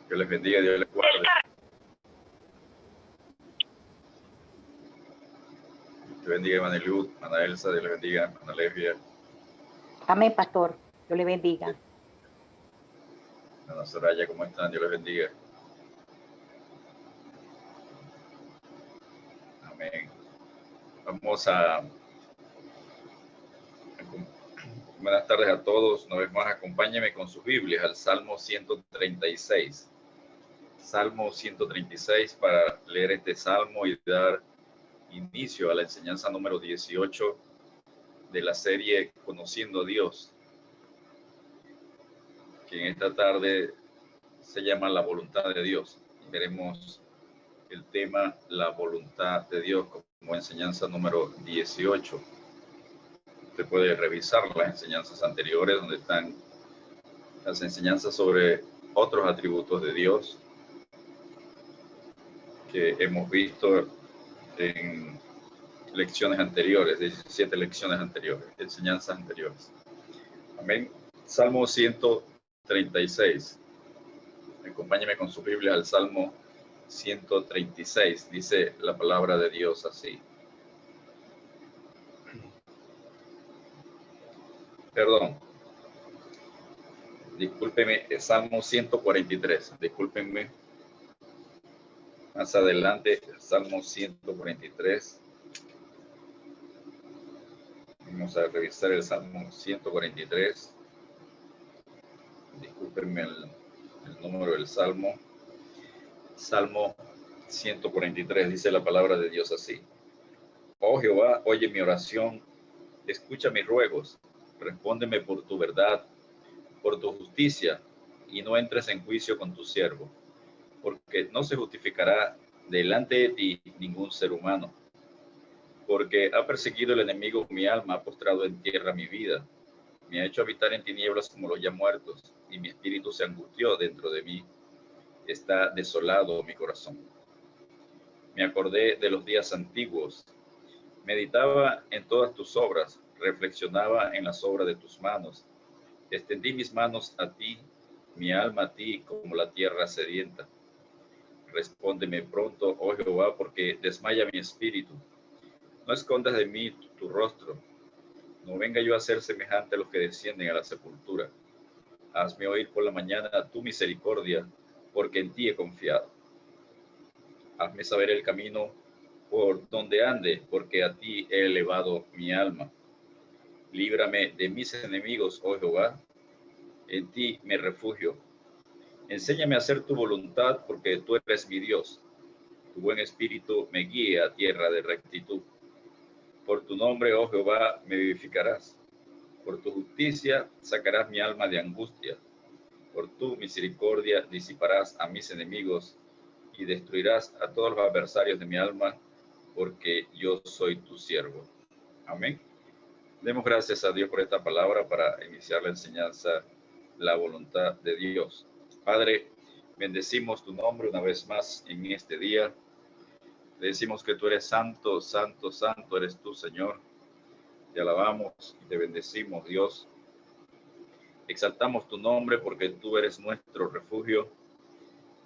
Dios les bendiga, Dios les guarde. Dios te bendiga, Hermana Luz, Hermana Elsa, Dios les bendiga, Hermana Lesbia. Amén, pastor. Dios le bendiga. Hermana Soraya, ¿cómo están? Dios les bendiga. Amén. Vamos a... Buenas tardes a todos. Una vez más, acompáñenme con sus Biblias al Salmo 136. Salmo 136 para leer este salmo y dar inicio a la enseñanza número 18 de la serie Conociendo a Dios, que en esta tarde se llama La Voluntad de Dios. Y veremos el tema La Voluntad de Dios como enseñanza número 18. Usted puede revisar las enseñanzas anteriores donde están las enseñanzas sobre otros atributos de Dios que hemos visto en lecciones anteriores, 17 lecciones anteriores, enseñanzas anteriores. Amén. Salmo 136. Acompáñeme con su Biblia al Salmo 136. Dice la palabra de Dios así. Perdón. Discúlpeme, Salmo 143. Discúlpenme. Más adelante, Salmo 143. Vamos a revisar el Salmo 143. Discúlpenme el número del Salmo. Salmo 143 dice la palabra de Dios así. Oh Jehová, oye mi oración, escucha mis ruegos, respóndeme por tu verdad, por tu justicia, y no entres en juicio con tu siervo, porque no se justificará delante de ti ningún ser humano. Porque ha perseguido el enemigo mi alma, ha postrado en tierra mi vida, me ha hecho habitar en tinieblas como los ya muertos, y mi espíritu se angustió dentro de mí. Está desolado mi corazón. Me acordé de los días antiguos, meditaba en todas tus obras, reflexionaba en las obras de tus manos. Extendí mis manos a ti, mi alma a ti, como la tierra sedienta. Respóndeme pronto, oh Jehová, porque desmaya mi espíritu. No escondas de mí tu rostro. No venga yo a ser semejante a los que descienden a la sepultura. Hazme oír por la mañana tu misericordia, porque en ti he confiado. Hazme saber el camino por donde ande, porque a ti he elevado mi alma. Líbrame de mis enemigos, oh Jehová, en ti me refugio. Enséñame a hacer tu voluntad, porque tú eres mi Dios. Tu buen espíritu me guíe a tierra de rectitud. Por tu nombre, oh Jehová, me vivificarás. Por tu justicia sacarás mi alma de angustia. Por tu misericordia disiparás a mis enemigos y destruirás a todos los adversarios de mi alma, porque yo soy tu siervo. Amén. Demos gracias a Dios por esta palabra para iniciar la enseñanza, la voluntad de Dios. Padre, bendecimos tu nombre una vez más en este día. Le decimos que tú eres santo, santo, santo eres tú, Señor. Te alabamos y te bendecimos, Dios. Exaltamos tu nombre porque tú eres nuestro refugio,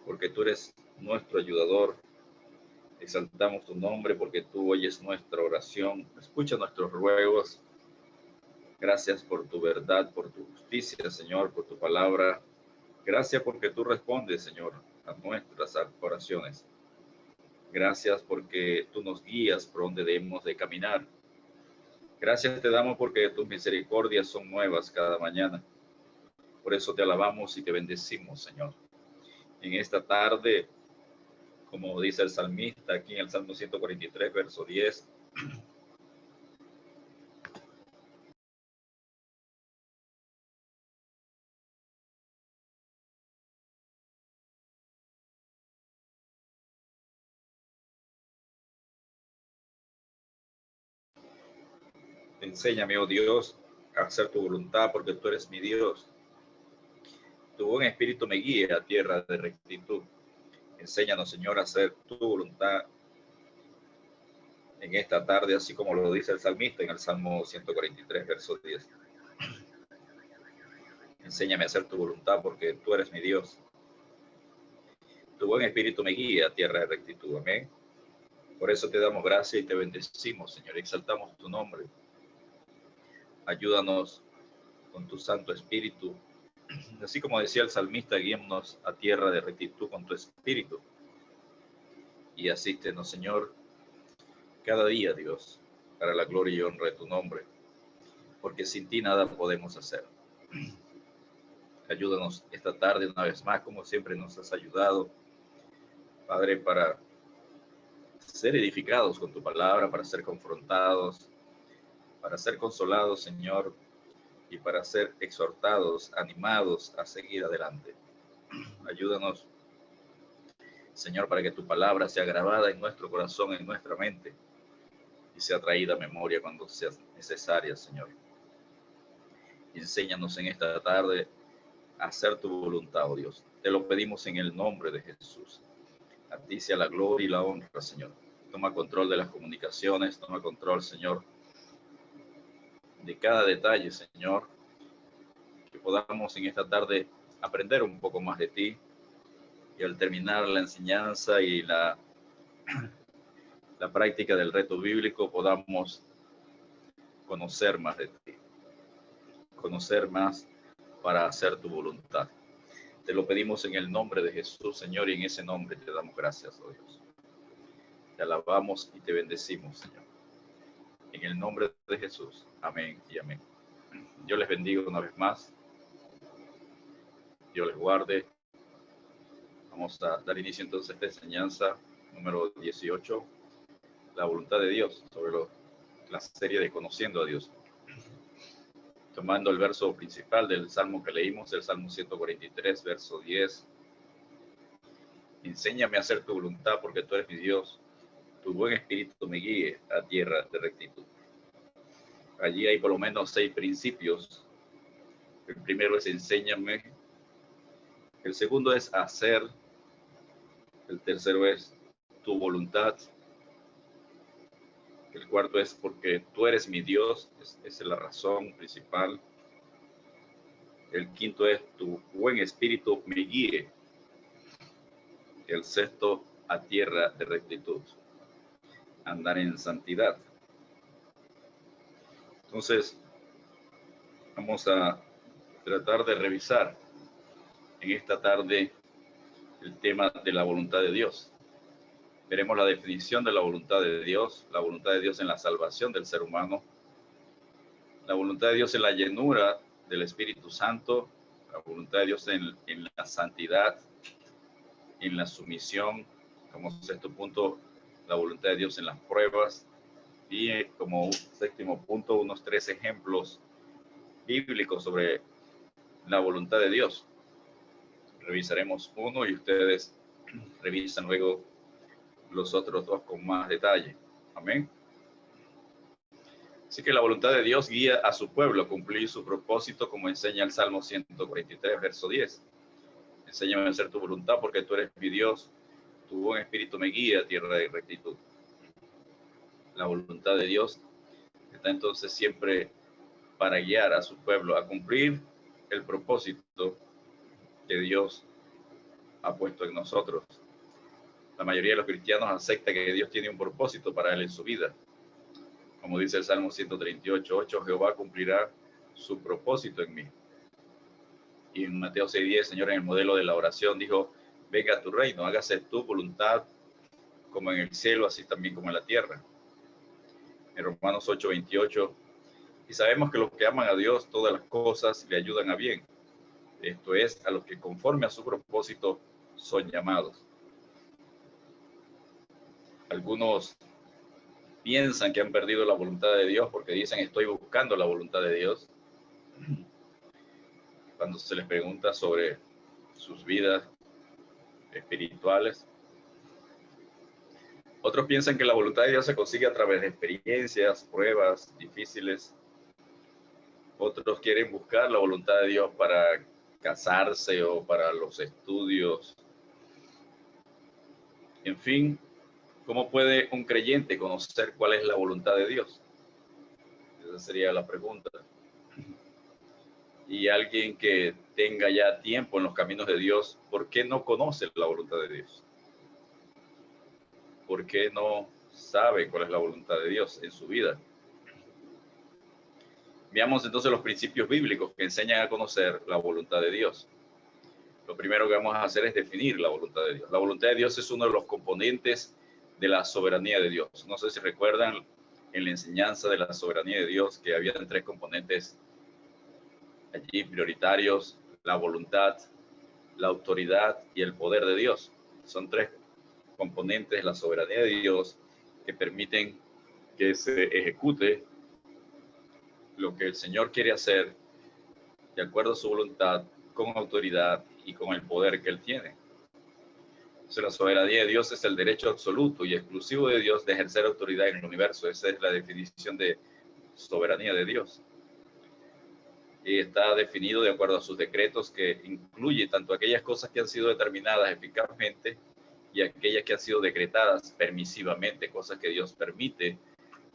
porque tú eres nuestro ayudador. Exaltamos tu nombre porque tú oyes nuestra oración, escucha nuestros ruegos. Gracias por tu verdad, por tu justicia, Señor, por tu palabra. Gracias porque tú respondes, Señor, a nuestras oraciones. Gracias porque tú nos guías por donde debemos de caminar. Gracias te damos porque tus misericordias son nuevas cada mañana. Por eso te alabamos y te bendecimos, Señor. En esta tarde, como dice el salmista aquí en el Salmo 143, verso 10, enséñame, oh Dios, a hacer tu voluntad, porque tú eres mi Dios. Tu buen espíritu me guíe a tierra de rectitud. Enséñanos, Señor, a hacer tu voluntad en esta tarde, así como lo dice el salmista en el Salmo 143, verso 10. Enséñame a hacer tu voluntad, porque tú eres mi Dios. Tu buen espíritu me guía a tierra de rectitud. Amén. Por eso te damos gracias y te bendecimos, Señor. Exaltamos tu nombre. Ayúdanos con tu Santo Espíritu. Así como decía el salmista, guíanos a tierra de rectitud con tu Espíritu. Y asístenos, Señor, cada día, Dios, para la gloria y honra de tu nombre. Porque sin ti nada podemos hacer. Ayúdanos esta tarde una vez más, como siempre nos has ayudado, Padre, para ser edificados con tu palabra, para ser confrontados, para ser consolados, Señor, y para ser exhortados, animados a seguir adelante. Ayúdanos, Señor, para que tu palabra sea grabada en nuestro corazón, en nuestra mente, y sea traída a memoria cuando sea necesaria, Señor. Enséñanos en esta tarde a hacer tu voluntad, oh Dios. Te lo pedimos en el nombre de Jesús. A ti sea la gloria y la honra, Señor. Toma control de las comunicaciones, toma control, Señor, de cada detalle, Señor. Que podamos en esta tarde aprender un poco más de ti y al terminar la enseñanza y la práctica del reto bíblico podamos conocer más de ti, conocer más para hacer tu voluntad. Te lo pedimos en el nombre de Jesús, Señor, y en ese nombre te damos gracias, oh Dios. Te alabamos y te bendecimos, Señor. En el nombre de Jesús. Amén y amén. Yo les bendigo una vez más. Dios les guarde. Vamos a dar inicio entonces a esta enseñanza número 18, la voluntad de Dios, sobre la serie de Conociendo a Dios. Tomando el verso principal del Salmo que leímos, el Salmo 143, verso 10. Enséñame a hacer tu voluntad porque tú eres mi Dios. Tu buen espíritu me guíe a tierra de rectitud. Allí hay por lo menos 6 principios. El primero es enséñame. El segundo es hacer. El tercero es tu voluntad. El cuarto es porque tú eres mi Dios. Esa es la razón principal. El quinto es tu buen espíritu me guíe. El sexto, a tierra de rectitud. Andar en santidad. Entonces, vamos a tratar de revisar en esta tarde el tema de la voluntad de Dios. Veremos la definición de la voluntad de Dios en la salvación del ser humano, la voluntad de Dios en la llenura del Espíritu Santo, la voluntad de Dios en la santidad, en la sumisión, como sexto punto, la voluntad de Dios en las pruebas, y como séptimo punto, unos 3 ejemplos bíblicos sobre la voluntad de Dios. Revisaremos uno y ustedes revisan luego los otros 2 con más detalle. Amén. Así que la voluntad de Dios guía a su pueblo a cumplir su propósito, como enseña el Salmo 143, verso 10. Enséñame a hacer tu voluntad porque tú eres mi Dios. Tu buen espíritu me guía a tierra de rectitud. La voluntad de Dios está entonces siempre para guiar a su pueblo a cumplir el propósito que Dios ha puesto en nosotros. La mayoría de los cristianos acepta que Dios tiene un propósito para él en su vida. Como dice el Salmo 138:8, Jehová cumplirá su propósito en mí. Y en Mateo 6:10, Señor, en el modelo de la oración dijo, venga a tu reino, hágase tu voluntad como en el cielo, así también como en la tierra. En Romanos 8:28, y sabemos que los que aman a Dios, todas las cosas le ayudan a bien. Esto es, a los que conforme a su propósito son llamados. Algunos piensan que han perdido la voluntad de Dios porque dicen estoy buscando la voluntad de Dios. Cuando se les pregunta sobre sus vidas espirituales. Otros piensan que la voluntad de Dios se consigue a través de experiencias, pruebas difíciles. Otros quieren buscar la voluntad de Dios para casarse o para los estudios. En fin, ¿cómo puede un creyente conocer cuál es la voluntad de Dios? Esa sería la pregunta. Y alguien que tenga ya tiempo en los caminos de Dios, ¿por qué no conoce la voluntad de Dios? ¿Por qué no sabe cuál es la voluntad de Dios en su vida? Veamos entonces los principios bíblicos que enseñan a conocer la voluntad de Dios. Lo primero que vamos a hacer es definir la voluntad de Dios. La voluntad de Dios es uno de los componentes de la soberanía de Dios. No sé si recuerdan en la enseñanza de la soberanía de Dios que había tres componentes allí prioritarios: la voluntad, la autoridad y el poder de Dios. Son tres componentes de la soberanía de Dios que permiten que se ejecute lo que el Señor quiere hacer de acuerdo a su voluntad, con autoridad y con el poder que Él tiene. Entonces, la soberanía de Dios es el derecho absoluto y exclusivo de Dios de ejercer autoridad en el universo. Esa es la definición de soberanía de Dios. Y está definido de acuerdo a sus decretos, que incluye tanto aquellas cosas que han sido determinadas eficazmente y aquellas que han sido decretadas permisivamente, cosas que Dios permite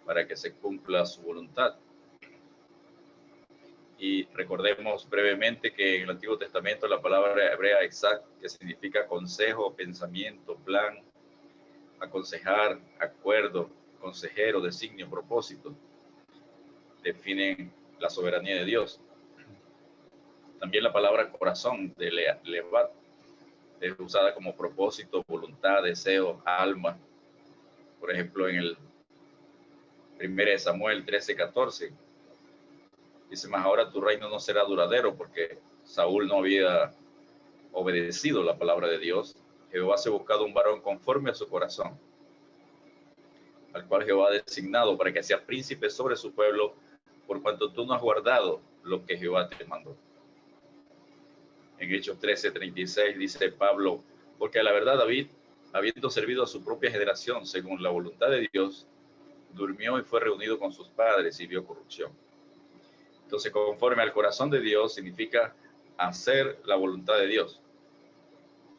para que se cumpla su voluntad. Y recordemos brevemente que en el Antiguo Testamento la palabra hebrea exact, que significa consejo, pensamiento, plan, aconsejar, acuerdo, consejero, designio, propósito, definen la soberanía de Dios. También la palabra corazón, de levat, es usada como propósito, voluntad, deseo, alma. Por ejemplo, en el 1 Samuel 13:14, dice: mas ahora tu reino no será duradero, porque Saúl no había obedecido la palabra de Dios. Jehová se ha buscado un varón conforme a su corazón, al cual Jehová ha designado para que sea príncipe sobre su pueblo, por cuanto tú no has guardado lo que Jehová te mandó. En Hechos 13:36 dice Pablo: porque a la verdad David, habiendo servido a su propia generación según la voluntad de Dios, durmió y fue reunido con sus padres y vio corrupción. Entonces, conforme al corazón de Dios significa hacer la voluntad de Dios,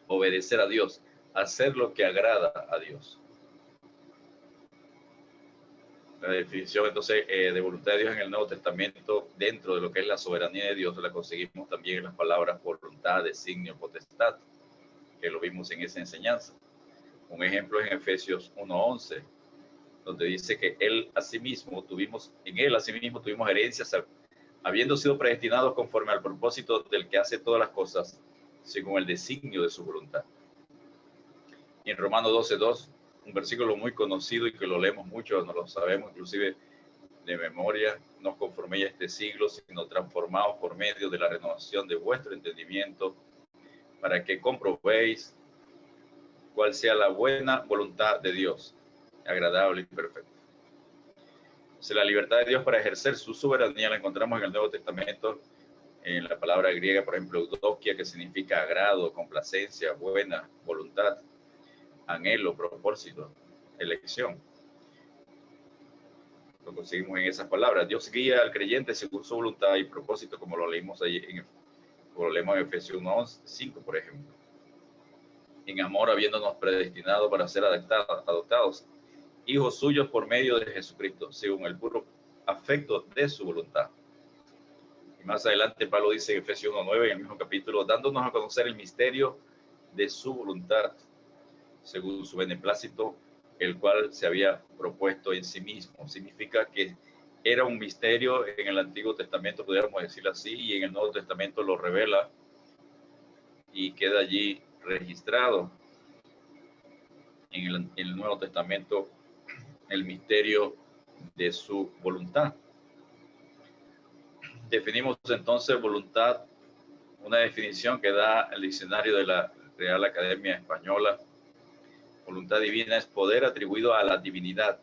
obedecer a Dios, hacer lo que agrada a Dios. La definición entonces de voluntad de Dios en el Nuevo Testamento, dentro de lo que es la soberanía de Dios, la conseguimos también en las palabras voluntad, designio, potestad, que lo vimos en esa enseñanza. Un ejemplo es en Efesios 1:11, donde dice que en él asimismo tuvimos herencias, habiendo sido predestinados conforme al propósito del que hace todas las cosas, según el designio de su voluntad. Y en Romanos 12:2, un versículo muy conocido y que lo leemos mucho, no lo sabemos inclusive de memoria: no os conforméis a este siglo, sino transformaos por medio de la renovación de vuestro entendimiento, para que comprobéis cuál sea la buena voluntad de Dios, agradable y perfecta. Entonces, la libertad de Dios para ejercer su soberanía la encontramos en el Nuevo Testamento, en la palabra griega, por ejemplo, eudokia, que significa agrado, complacencia, buena voluntad, anhelo, propósito, elección. Lo conseguimos en esas palabras. Dios guía al creyente según su voluntad y propósito, como lo leímos ahí como lo leemos en Efesios 1:5, por ejemplo. En amor, habiéndonos predestinado para ser adoptados hijos suyos por medio de Jesucristo, según el puro afecto de su voluntad. Y más adelante Pablo dice en Efesios 1:9, en el mismo capítulo: dándonos a conocer el misterio de su voluntad, según su beneplácito, el cual se había propuesto en sí mismo. Significa que era un misterio en el Antiguo Testamento, pudiéramos decirlo así, y en el Nuevo Testamento lo revela y queda allí registrado en el Nuevo Testamento el misterio de su voluntad. Definimos entonces voluntad, una definición que da el diccionario de la Real Academia Española. Voluntad divina es poder atribuido a la divinidad,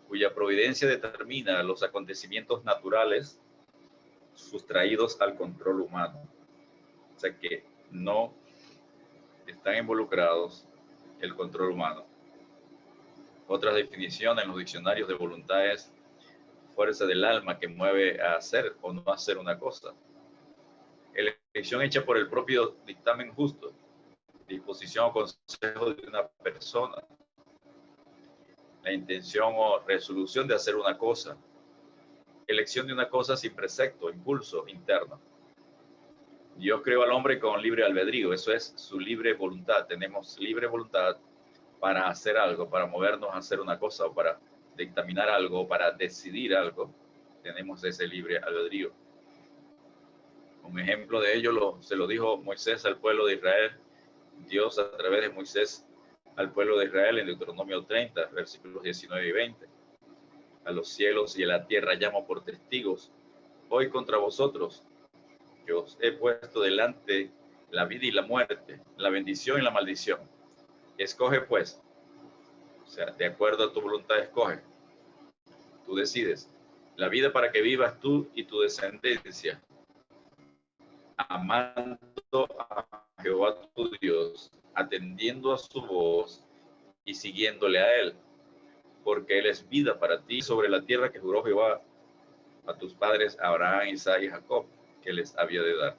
cuya providencia determina los acontecimientos naturales sustraídos al control humano. O sea que no están involucrados el control humano. Otra definición en los diccionarios de voluntad es fuerza del alma que mueve a hacer o no hacer una cosa. Elección hecha por el propio dictamen justo, disposición o consejo de una persona, la intención o resolución de hacer una cosa, elección de una cosa sin precepto, impulso interno. Dios creó al hombre con libre albedrío, eso es su libre voluntad. Tenemos libre voluntad para hacer algo, para movernos a hacer una cosa, o para dictaminar algo, para decidir algo. Tenemos ese libre albedrío. Un ejemplo de ello se lo dijo Moisés al pueblo de Israel, Dios a través de Moisés al pueblo de Israel en Deuteronomio 30, versículos 19 y 20. A los cielos y a la tierra llamo por testigos hoy contra vosotros, que os he puesto delante la vida y la muerte, la bendición y la maldición. Escoge pues, o sea, de acuerdo a tu voluntad escoge. Tú decides la vida para que vivas tú y tu descendencia, amando a Jehová tu Dios, atendiendo a su voz y siguiéndole a él, porque él es vida para ti sobre la tierra que juró Jehová a tus padres Abraham, Isaac y Jacob, que les había de dar.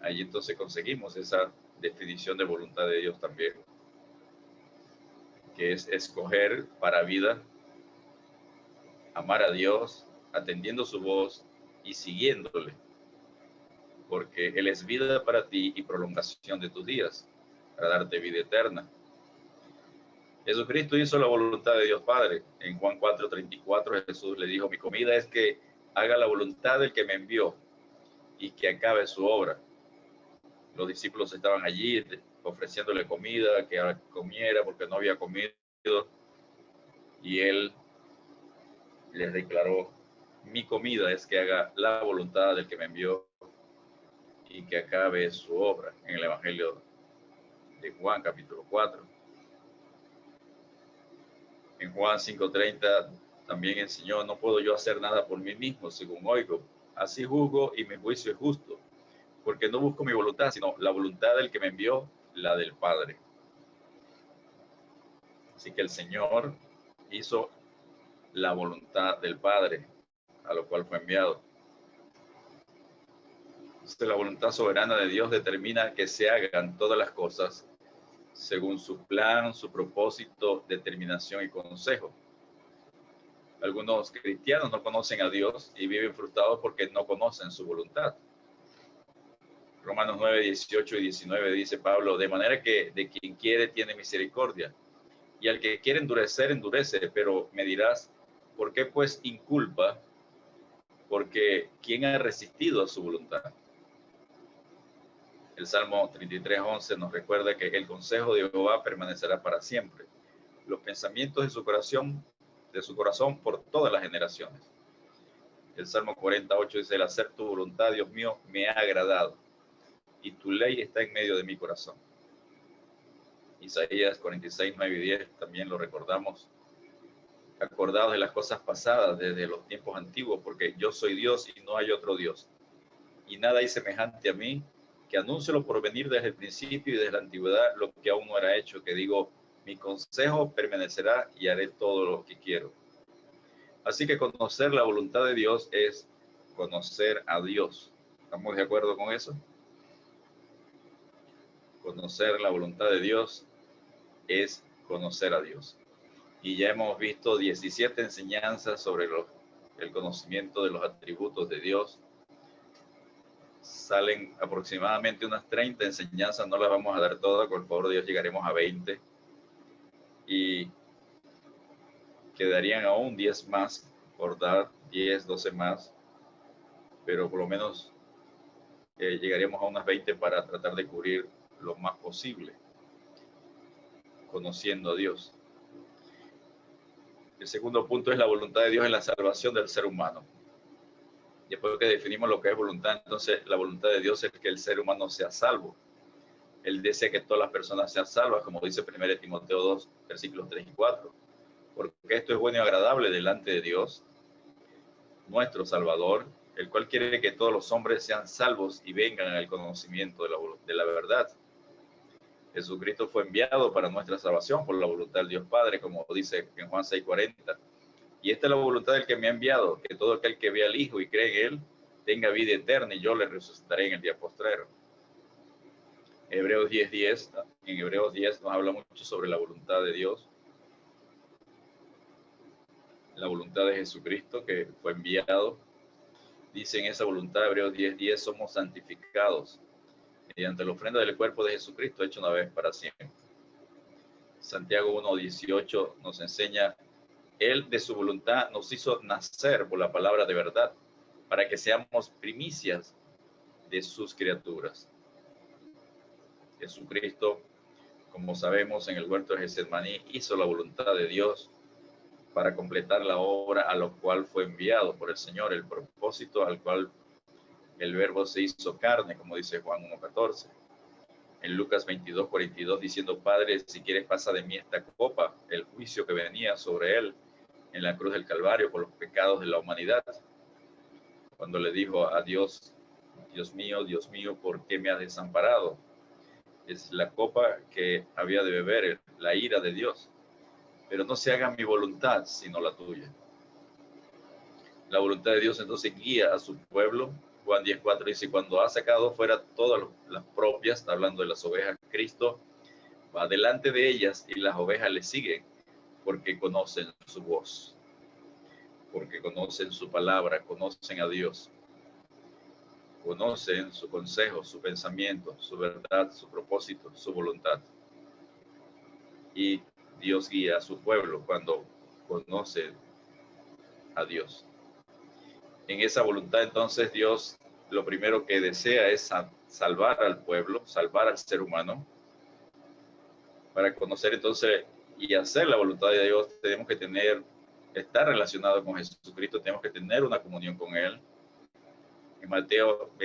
Ahí entonces conseguimos esa definición de voluntad de Dios también, que es escoger para vida, amar a Dios, atendiendo su voz y siguiéndole, porque Él es vida para ti y prolongación de tus días, para darte vida eterna. Jesucristo hizo la voluntad de Dios Padre. En Juan 4:34 Jesús le dijo, mi comida es que haga la voluntad del que me envió y que acabe su obra. Los discípulos estaban allí ofreciéndole comida, que comiera porque no había comido, y Él les declaró, mi comida es que haga la voluntad del que me envió y que acabe su obra, en el Evangelio de Juan, capítulo 4. En Juan 5:30 también enseñó, no puedo yo hacer nada por mí mismo, según oigo. Así juzgo y mi juicio es justo, porque no busco mi voluntad, sino la voluntad del que me envió, la del Padre. Así que el Señor hizo la voluntad del Padre, a lo cual fue enviado. Entonces, la voluntad soberana de Dios determina que se hagan todas las cosas según su plan, su propósito, determinación y consejo. Algunos cristianos no conocen a Dios y viven frustrados porque no conocen su voluntad. Romanos 9, 18 y 19 dice Pablo, de manera que de quien quiere tiene misericordia, y al que quiere endurecer, endurece, pero me dirás, ¿por qué pues inculpa? Porque ¿quién ha resistido a su voluntad? El Salmo 33:11 nos recuerda que el consejo de Jehová permanecerá para siempre, los pensamientos de su corazón por todas las generaciones. El Salmo 48 dice, el hacer tu voluntad, Dios mío, me ha agradado, y tu ley está en medio de mi corazón. Isaías 46:9 y 10 también lo recordamos. Acordados de las cosas pasadas desde los tiempos antiguos, porque yo soy Dios y no hay otro Dios. Y nada hay semejante a mí, que anuncio lo por venir desde el principio y desde la antigüedad, lo que aún no era hecho, que digo, mi consejo permanecerá y haré todo lo que quiero. Así que conocer la voluntad de Dios es conocer a Dios. ¿Estamos de acuerdo con eso? Conocer la voluntad de Dios es conocer a Dios. Y ya hemos visto 17 enseñanzas sobre el conocimiento de los atributos de Dios. Salen aproximadamente unas 30 enseñanzas, no las vamos a dar todas, con el favor de Dios llegaremos a 20. Y quedarían aún 10 más, por dar 10, 12 más, pero por lo menos llegaríamos a unas 20 para tratar de cubrir lo más posible, conociendo a Dios. El segundo punto es la voluntad de Dios en la salvación del ser humano. Después que definimos lo que es voluntad, entonces la voluntad de Dios es que el ser humano sea salvo. Él desea que todas las personas sean salvas, como dice 1 Timoteo 2, versículos 3 y 4. Porque esto es bueno y agradable delante de Dios, nuestro Salvador, el cual quiere que todos los hombres sean salvos y vengan al conocimiento de la verdad. Jesucristo fue enviado para nuestra salvación por la voluntad del Dios Padre, como dice en Juan 6:40. Y esta es la voluntad del que me ha enviado, que todo aquel que vea al Hijo y cree en Él tenga vida eterna y yo le resucitaré en el día postrero. Hebreos 10:10, en Hebreos 10 nos habla mucho sobre la voluntad de Dios, la voluntad de Jesucristo que fue enviado. Dice en esa voluntad, Hebreos 10:10, somos santificados mediante la ofrenda del cuerpo de Jesucristo, hecho una vez para siempre. Santiago 1:18 nos enseña, Él de su voluntad nos hizo nacer por la palabra de verdad, para que seamos primicias de sus criaturas. Jesucristo, como sabemos, en el huerto de Getsemaní hizo la voluntad de Dios para completar la obra a lo cual fue enviado por el Señor, el propósito al cual el verbo se hizo carne, como dice Juan 1:14. En Lucas 22:42, diciendo, Padre, si quieres pasa de mí esta copa, el juicio que venía sobre él en la cruz del Calvario por los pecados de la humanidad. Cuando le dijo a Dios, Dios mío, ¿por qué me has desamparado? Es la copa que había de beber, la ira de Dios. Pero no se haga mi voluntad, sino la tuya. La voluntad de Dios entonces guía a su pueblo. Juan 10:4 dice, cuando ha sacado fuera todas las propias, está hablando de las ovejas, Cristo va delante de ellas y las ovejas le siguen porque conocen su voz, porque conocen su palabra, conocen a Dios, conocen su consejo, su pensamiento, su verdad, su propósito, su voluntad. Y Dios guía a su pueblo cuando conoce a Dios. En esa voluntad entonces Dios lo primero que desea es salvar al pueblo, salvar al ser humano. Para conocer entonces y hacer la voluntad de Dios tenemos que estar relacionados con Jesucristo, tenemos que tener una comunión con Él. En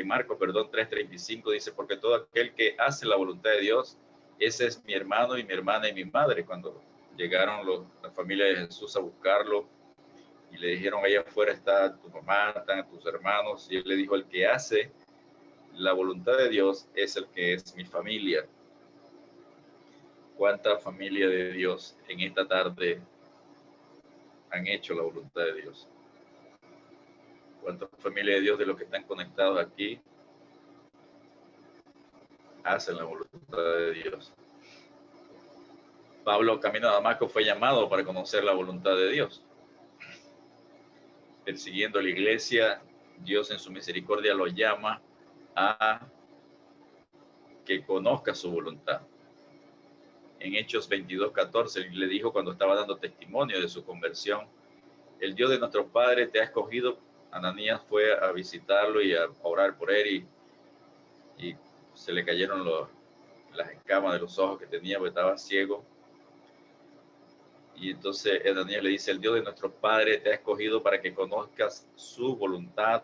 Marcos 3:35 dice, porque todo aquel que hace la voluntad de Dios, ese es mi hermano y mi hermana y mi madre. Cuando llegaron la familia de Jesús a buscarlo, y le dijeron, allá afuera está tu mamá, están tus hermanos. Y él le dijo, el que hace la voluntad de Dios es el que es mi familia. ¿Cuánta familia de Dios en esta tarde han hecho la voluntad de Dios? ¿Cuánta familia de Dios de los que están conectados aquí hacen la voluntad de Dios? Pablo, camino a Damasco, fue llamado para conocer la voluntad de Dios. Persiguiendo la iglesia, Dios en su misericordia lo llama a que conozca su voluntad. En Hechos 22:14 le dijo cuando estaba dando testimonio de su conversión, el Dios de nuestros padres te ha escogido. Ananías fue a visitarlo y a orar por él y se le cayeron las escamas de los ojos que tenía porque estaba ciego. Y entonces Ananías le dice, el Dios de nuestros padres te ha escogido para que conozcas su voluntad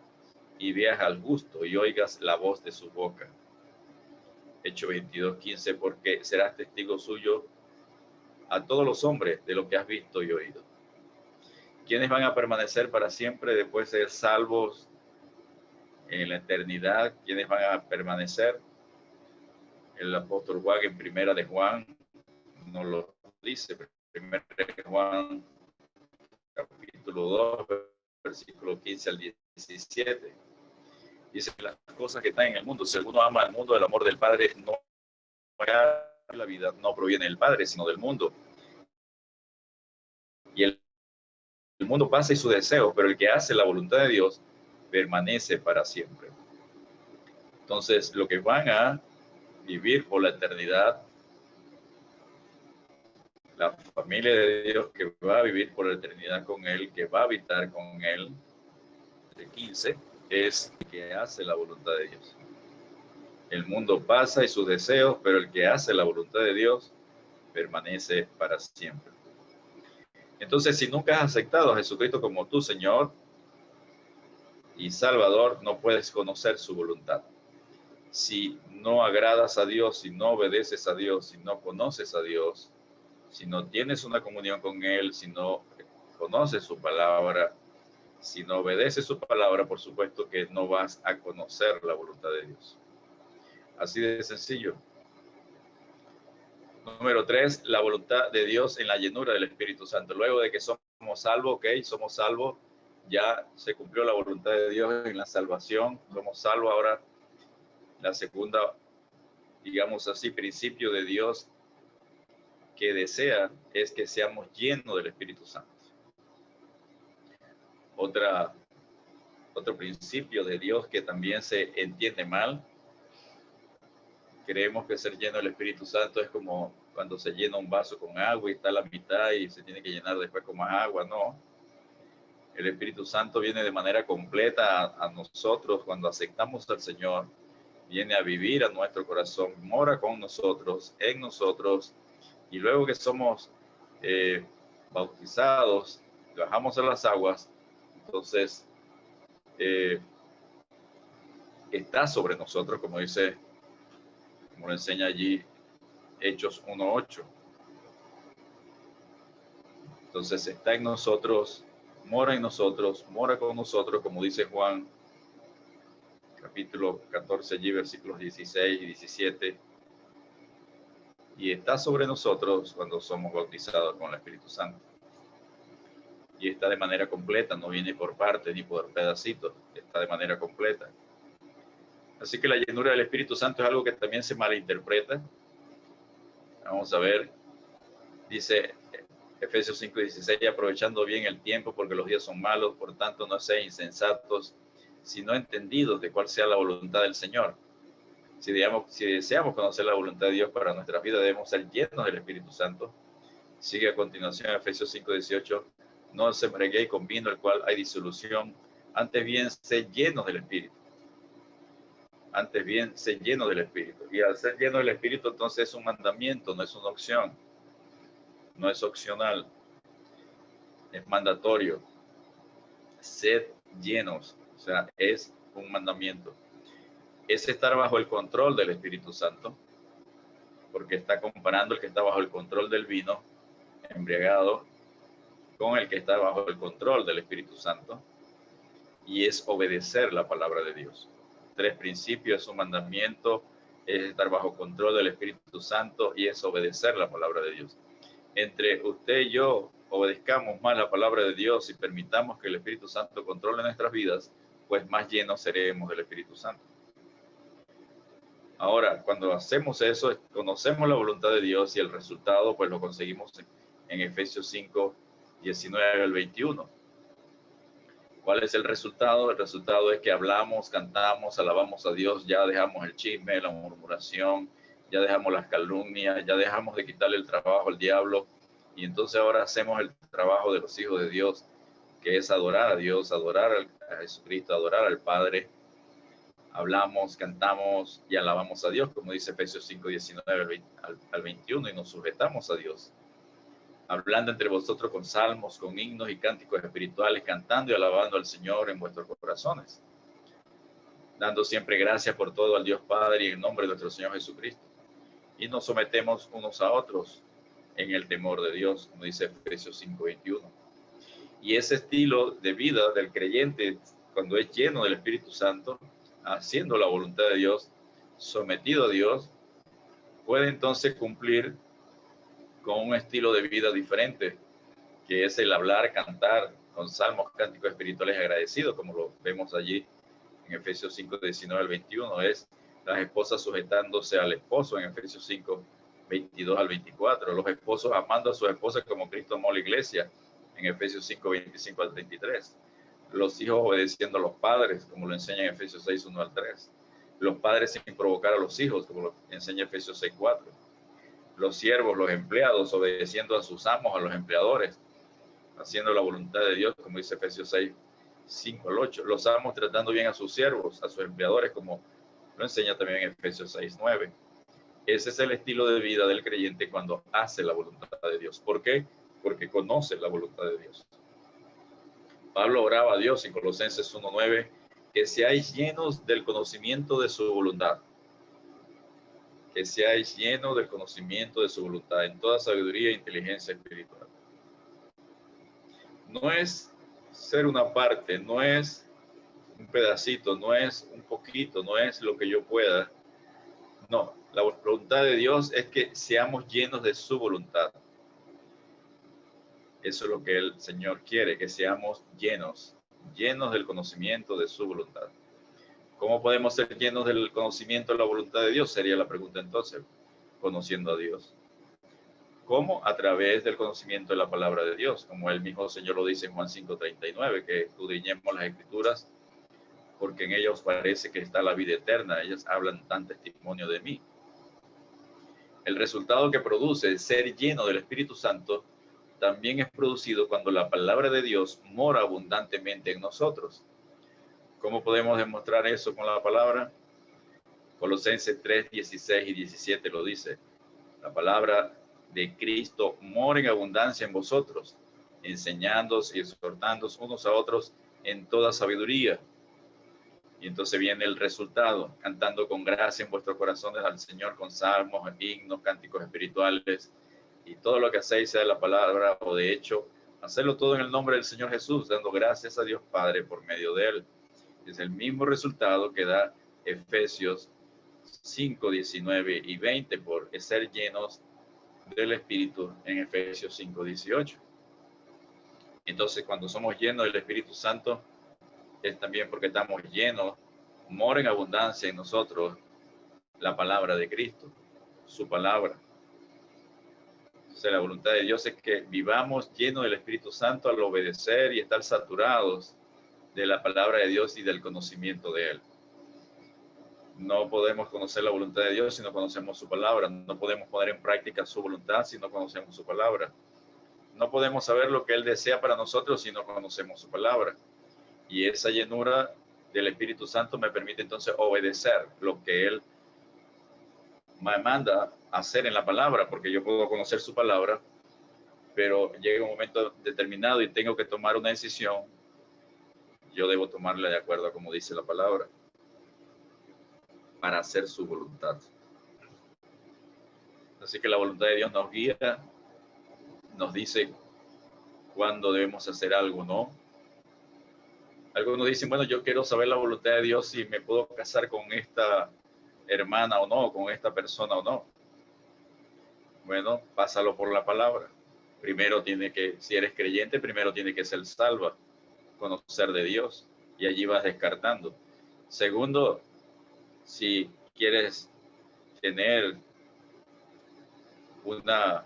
y veas al justo y oigas la voz de su boca. Hechos 22:15, porque serás testigo suyo a todos los hombres de lo que has visto y oído. ¿Quiénes van a permanecer para siempre después de ser salvos en la eternidad? ¿Quiénes van a permanecer? El apóstol Juan en Primera de Juan nos lo dice. Primera de Juan, capítulo 2, versículo 15 al 17. Dice, las cosas que están en el mundo, si alguno ama al mundo, el amor del Padre no, la vida no proviene del Padre, sino del mundo. Y el mundo pasa y su deseo, pero el que hace la voluntad de Dios permanece para siempre. Entonces, lo que van a vivir por la eternidad, la familia de Dios que va a vivir por la eternidad con Él, que va a habitar con Él, el 15, es el que hace la voluntad de Dios. El mundo pasa y sus deseos, pero el que hace la voluntad de Dios permanece para siempre. Entonces, si nunca has aceptado a Jesucristo como tu Señor y Salvador, no puedes conocer su voluntad. Si no agradas a Dios, si no obedeces a Dios, si no conoces a Dios, si no tienes una comunión con Él, si no conoces su palabra, si no obedeces su palabra, por supuesto que no vas a conocer la voluntad de Dios. Así de sencillo. Número 3, la voluntad de Dios en la llenura del Espíritu Santo. Luego de que somos salvos, ok, somos salvos, ya se cumplió la voluntad de Dios en la salvación, somos salvos. Ahora la segunda, digamos así, principio de Dios que desea es que seamos llenos del Espíritu Santo. Otra Otro principio de Dios que también se entiende mal. Creemos que ser lleno del Espíritu Santo es como cuando se llena un vaso con agua y está a la mitad y se tiene que llenar después con más agua. No. El Espíritu Santo viene de manera completa a nosotros cuando aceptamos al Señor. Viene a vivir a nuestro corazón, mora con nosotros, en nosotros. Y luego que somos bautizados, bajamos a las aguas, entonces está sobre nosotros, como dice, como lo enseña allí Hechos 1:8. Entonces está en nosotros, mora con nosotros, como dice Juan, capítulo 14, allí, versículos 16 y 17. Y está sobre nosotros cuando somos bautizados con el Espíritu Santo. Y está de manera completa, no viene por partes ni por pedacitos, está de manera completa. Así que la llenura del Espíritu Santo es algo que también se malinterpreta. Vamos a ver, dice Efesios 5:16, aprovechando bien el tiempo porque los días son malos, por tanto no sean insensatos, sino entendidos de cuál sea la voluntad del Señor. Si deseamos conocer la voluntad de Dios para nuestra vida, debemos ser llenos del Espíritu Santo. Sigue a continuación Efesios 5:18, no os embriaguéis con vino, el cual hay disolución, antes bien sed llenos del Espíritu. Antes bien sed llenos del Espíritu. Y al ser lleno del Espíritu, entonces es un mandamiento, no es una opción. No es opcional, es mandatorio. Sed llenos, o sea, es un mandamiento. Es estar bajo el control del Espíritu Santo, porque está comparando el que está bajo el control del vino, embriagado, con el que está bajo el control del Espíritu Santo, y es obedecer la palabra de Dios. 3 principios, es un mandamiento, es estar bajo control del Espíritu Santo y es obedecer la palabra de Dios. Entre usted y yo obedezcamos más la palabra de Dios y permitamos que el Espíritu Santo controle nuestras vidas, pues más llenos seremos del Espíritu Santo. Ahora, cuando hacemos eso, conocemos la voluntad de Dios y el resultado, pues lo conseguimos en Efesios 5:19 al 21. ¿Cuál es el resultado? El resultado es que hablamos, cantamos, alabamos a Dios, ya dejamos el chisme, la murmuración, ya dejamos las calumnias, ya dejamos de quitarle el trabajo al diablo, y entonces ahora hacemos el trabajo de los hijos de Dios, que es adorar a Dios, adorar a Jesucristo, adorar al Padre. Hablamos, cantamos y alabamos a Dios, como dice Efesios 5:19 al 21, y nos sujetamos a Dios, hablando entre vosotros con salmos, con himnos y cánticos espirituales, cantando y alabando al Señor en vuestros corazones, dando siempre gracias por todo al Dios Padre y en nombre de nuestro Señor Jesucristo. Y nos sometemos unos a otros en el temor de Dios, como dice Efesios 5:21. Y ese estilo de vida del creyente, cuando es lleno del Espíritu Santo, haciendo la voluntad de Dios, sometido a Dios, puede entonces cumplir con un estilo de vida diferente, que es el hablar, cantar con salmos, cánticos espirituales agradecidos, como lo vemos allí en Efesios 5:19 al 21, es las esposas sujetándose al esposo en Efesios 5:22 al 24, los esposos amando a sus esposas como Cristo amó a la iglesia en Efesios 5:25 al 33, los hijos obedeciendo a los padres, como lo enseña en Efesios 6:1 al 3, los padres sin provocar a los hijos, como lo enseña Efesios 6:4, los siervos, los empleados, obedeciendo a sus amos, a los empleadores, haciendo la voluntad de Dios, como dice Efesios 6:5 al 8. Los amos tratando bien a sus siervos, a sus empleadores, como lo enseña también en Efesios 6:9. Ese es el estilo de vida del creyente cuando hace la voluntad de Dios. ¿Por qué? Porque conoce la voluntad de Dios. Pablo oraba a Dios en Colosenses 1:9, que seáis llenos del conocimiento de su voluntad. Que seáis llenos del conocimiento de su voluntad en toda sabiduría e inteligencia espiritual. No es ser una parte, no es un pedacito, no es un poquito, no es lo que yo pueda. No, la voluntad de Dios es que seamos llenos de su voluntad. Eso es lo que el Señor quiere, que seamos llenos del conocimiento de su voluntad. ¿Cómo podemos ser llenos del conocimiento de la voluntad de Dios? Sería la pregunta entonces, conociendo a Dios. ¿Cómo? A través del conocimiento de la palabra de Dios, como el mismo Señor lo dice en Juan 5:39, que escudriñemos las Escrituras, porque en ellos parece que está la vida eterna. Ellos hablan tan testimonio de mí. El resultado que produce el ser lleno del Espíritu Santo también es producido cuando la palabra de Dios mora abundantemente en nosotros. ¿Cómo podemos demostrar eso con la palabra? Colosenses 3, 16 y 17 lo dice. La palabra de Cristo mora en abundancia en vosotros, enseñándoos y exhortándoos unos a otros en toda sabiduría. Y entonces viene el resultado, cantando con gracia en vuestros corazones al Señor con salmos, himnos, cánticos espirituales, y todo lo que hacéis, sea de la palabra o de hecho, hacerlo todo en el nombre del Señor Jesús, dando gracias a Dios Padre por medio de él. Es el mismo resultado que da Efesios 5, 19 y 20 por ser llenos del Espíritu en Efesios 5, 18. Entonces, cuando somos llenos del Espíritu Santo, es también porque estamos llenos, mora en abundancia en nosotros la palabra de Cristo, su palabra. Entonces, la voluntad de Dios es que vivamos llenos del Espíritu Santo al obedecer y estar saturados de la palabra de Dios y del conocimiento de él. No podemos conocer la voluntad de Dios si no conocemos su palabra. No podemos poner en práctica su voluntad si no conocemos su palabra. No podemos saber lo que él desea para nosotros si no conocemos su palabra. Y esa llenura del Espíritu Santo me permite entonces obedecer lo que él me manda hacer en la palabra, porque yo puedo conocer su palabra, pero llega un momento determinado y tengo que tomar una decisión. Yo debo tomarla de acuerdo a como dice la palabra, para hacer su voluntad. Así que la voluntad de Dios nos guía, nos dice cuándo debemos hacer algo, ¿no? Algunos dicen, bueno, yo quiero saber la voluntad de Dios si me puedo casar con esta hermana o no, con esta persona o no. Bueno, pásalo por la palabra. Primero tiene que, si eres creyente, primero tiene que ser salva, conocer de Dios, y allí vas descartando. Segundo, si quieres tener una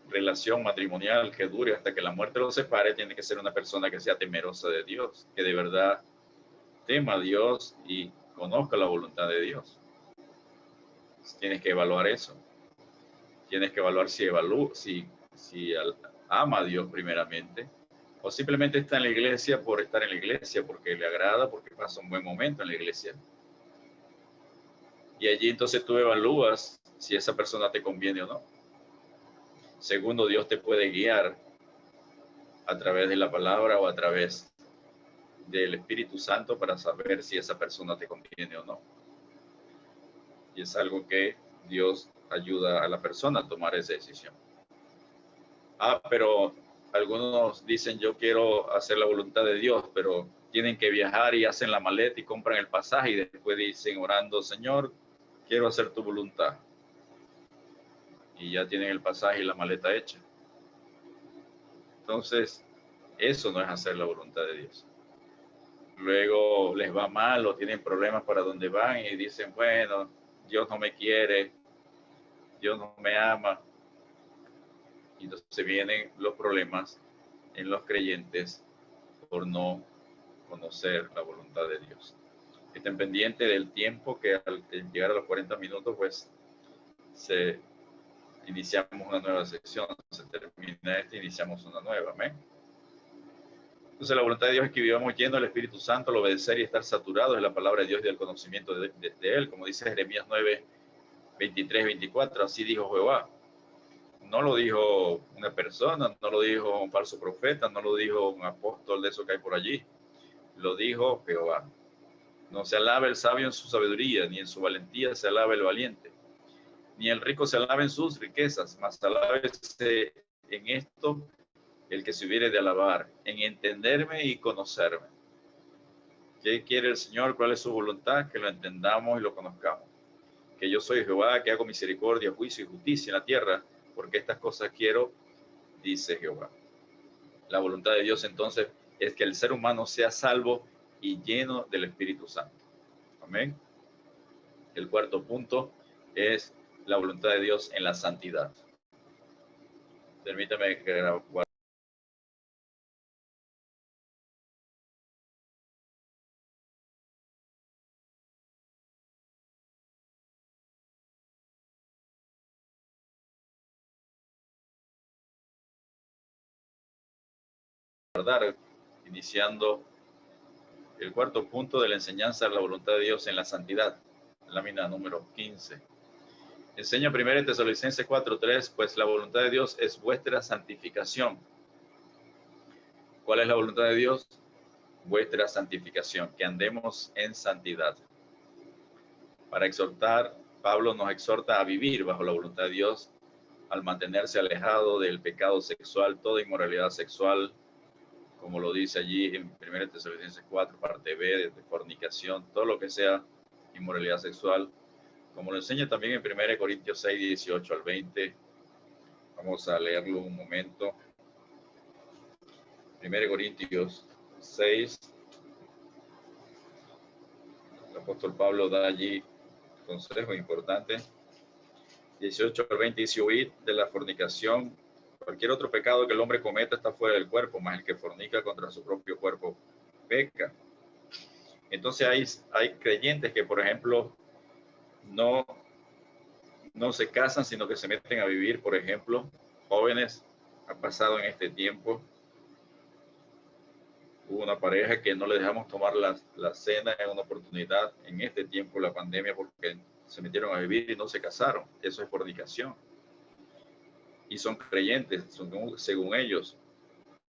relación matrimonial que dure hasta que la muerte los separe, tiene que ser una persona que sea temerosa de Dios, que de verdad tema a Dios y conozca la voluntad de Dios. Tienes que evaluar eso. Tienes que evaluar si ama a Dios primeramente, o simplemente está en la iglesia por estar en la iglesia, porque le agrada, porque pasa un buen momento en la iglesia. Y allí entonces tú evalúas si esa persona te conviene o no. Segundo, Dios te puede guiar a través de la palabra o a través del Espíritu Santo para saber si esa persona te conviene o no. Y es algo que Dios ayuda a la persona a tomar esa decisión. Pero algunos dicen, yo quiero hacer la voluntad de Dios, pero tienen que viajar y hacen la maleta y compran el pasaje y después dicen orando, Señor, quiero hacer tu voluntad. Y ya tienen el pasaje y la maleta hecha. Entonces, eso no es hacer la voluntad de Dios. Luego les va mal o tienen problemas para donde van y dicen, bueno, Dios no me quiere, Dios no me ama. Y entonces vienen los problemas en los creyentes por no conocer la voluntad de Dios. Estén pendientes del tiempo que al llegar a los 40 minutos, pues iniciamos una nueva sección. Se termina iniciamos una nueva. Amén. Entonces la voluntad de Dios es que vivamos llenos del Espíritu Santo, al obedecer y estar saturados de la palabra de Dios y del conocimiento de Él, como dice Jeremías 9, 23, 24, así dijo Jehová. No lo dijo una persona, no lo dijo un falso profeta, no lo dijo un apóstol de eso que hay por allí. Lo dijo Jehová. No se alabe el sabio en su sabiduría, ni en su valentía se alabe el valiente, ni el rico se alabe en sus riquezas, mas alábese en esto el que se hubiere de alabar, en entenderme y conocerme. ¿Qué quiere el Señor? ¿Cuál es su voluntad? Que lo entendamos y lo conozcamos. Que yo soy Jehová, que hago misericordia, juicio y justicia en la tierra, porque estas cosas quiero, dice Jehová. La voluntad de Dios entonces es que el ser humano sea salvo y lleno del Espíritu Santo. Amén. El cuarto punto es la voluntad de Dios en la santidad. Permítame guardar, iniciando el cuarto punto de la enseñanza de la voluntad de Dios en la santidad, lámina número 15. Enseña 1 Tesalonicenses 4:3, pues la voluntad de Dios es vuestra santificación. ¿Cuál es la voluntad de Dios? Vuestra santificación, que andemos en santidad. Para exhortar, Pablo nos exhorta a vivir bajo la voluntad de Dios, al mantenerse alejado del pecado sexual, toda inmoralidad sexual, como lo dice allí en 1 Tesalonicenses 4, parte B, de fornicación, todo lo que sea inmoralidad sexual, como lo enseña también en 1 Corintios 6, 18 al 20. Vamos a leerlo un momento. 1 Corintios 6, el apóstol Pablo da allí consejo importante. 18 al 20 dice: huid de la fornicación. Cualquier otro pecado que el hombre cometa está fuera del cuerpo, mas el que fornica contra su propio cuerpo peca. Entonces hay creyentes que, por ejemplo, no se casan, sino que se meten a vivir, por ejemplo, jóvenes. Ha pasado en este tiempo. Hubo una pareja que no le dejamos tomar la cena en una oportunidad en este tiempo, la pandemia, porque se metieron a vivir y no se casaron. Eso es fornicación. Y son creyentes, según ellos.